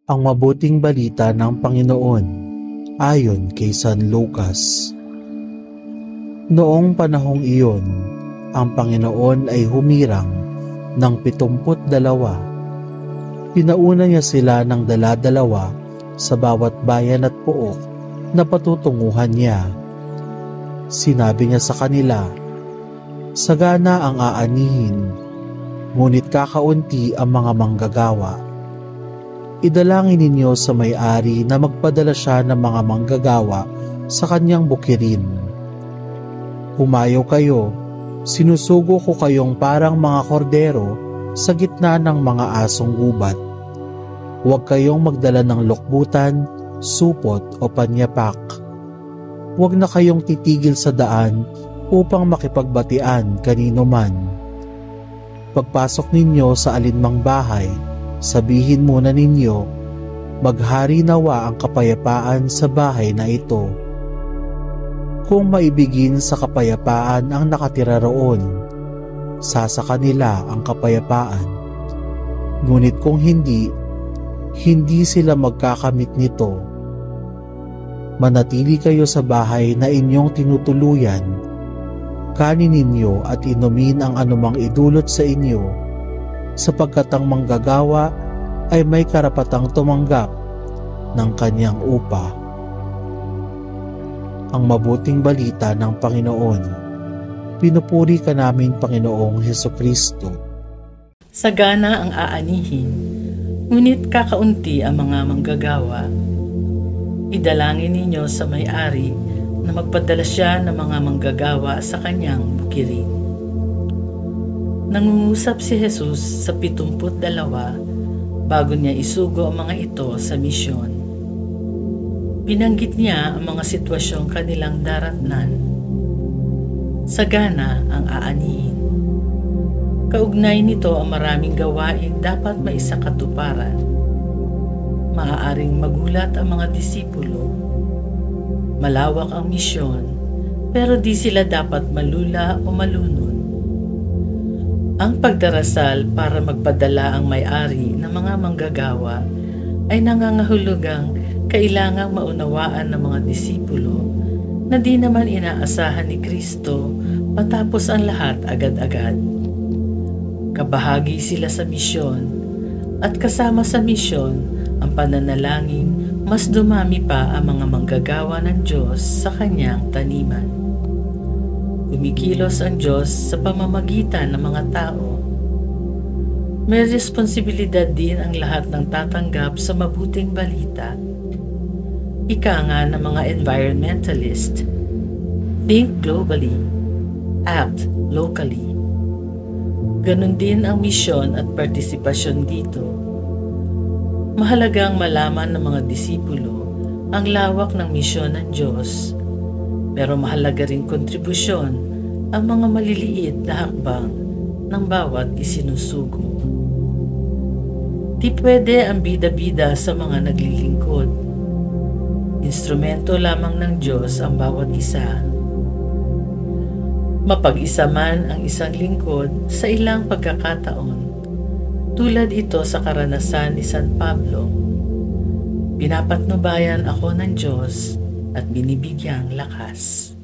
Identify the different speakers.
Speaker 1: Ang mabuting balita ng Panginoon ayon kay San Lucas. Noong panahong iyon, ang Panginoon ay humirang ng 72. Pinauna niya sila ng dala-dalawa sa bawat bayan at pook na patutunguhan niya. Sinabi niya sa kanila, "Sagana ang aanihin, ngunit kakaunti ang mga manggagawa. Idalangin ninyo sa may-ari na magpadala siya ng mga manggagawa sa kanyang bukirin. Humayo kayo, sinusugo ko kayong parang mga kordero sa gitna ng mga asong gubat. Huwag kayong magdala ng lokbutan, supot o panyapak. Huwag na kayong titigil sa daan upang makipagbatian kanino man. Pagpasok ninyo sa alinmang bahay, sabihin muna ninyo, maghari nawa ang kapayapaan sa bahay na ito. Kung maibigin sa kapayapaan ang nakatira roon, sasa kanila ang kapayapaan. Ngunit kung hindi, hindi sila magkakamit nito. Manatili kayo sa bahay na inyong tinutuluyan. Kanin ninyo at inumin ang anumang idulot sa inyo, sapagkat ang manggagawa ay may karapatang tumanggap ng kanyang upa." Ang mabuting balita ng Panginoon. Pinupuri ka namin, Panginoong Hesukristo.
Speaker 2: Sagana ang aanihin, ngunit kakaunti ang mga manggagawa. Idalangin ninyo sa may-ari na magpadala siya ng mga manggagawa sa kanyang bukirin. Nangungusap si Jesus sa 72 bago niya isugo ang mga ito sa misyon. Binanggit niya ang mga sitwasyong kanilang daratnan. Sagana ang aanihin. Kaugnay nito ang maraming gawain dapat maisakatuparan. Maaaring magulat ang mga disipulo. Malawak ang misyon, pero di sila dapat malula o malunod. Ang pagdarasal para magpadala ang may-ari ng mga manggagawa ay nangangahulugang kailangang maunawaan ng mga disipulo na di naman inaasahan ni Kristo matapos ang lahat agad-agad. Kabahagi sila sa misyon at kasama sa misyon ang pananalangin mas dumami pa ang mga manggagawa ng Diyos sa kanyang taniman. Kumikilos ang Diyos sa pamamagitan ng mga tao. May responsibilidad din ang lahat ng tatanggap sa mabuting balita. Ika nga ng mga environmentalist, think globally, act locally. Ganon din ang misyon at partisipasyon dito. Mahalagang malaman ng mga disipulo ang lawak ng misyon ng Diyos, pero mahalaga ring kontribusyon ang mga maliliit na hakbang ng bawat isinusugo. Di pwede ang bida-bida sa mga naglilingkod. Instrumento lamang ng Diyos ang bawat isa. Mapag-isa man ang isang lingkod sa ilang pagkakataon, tulad ito sa karanasan ni San Pablo. Pinapatnubayan ako ng Diyos at binibigyang lakas.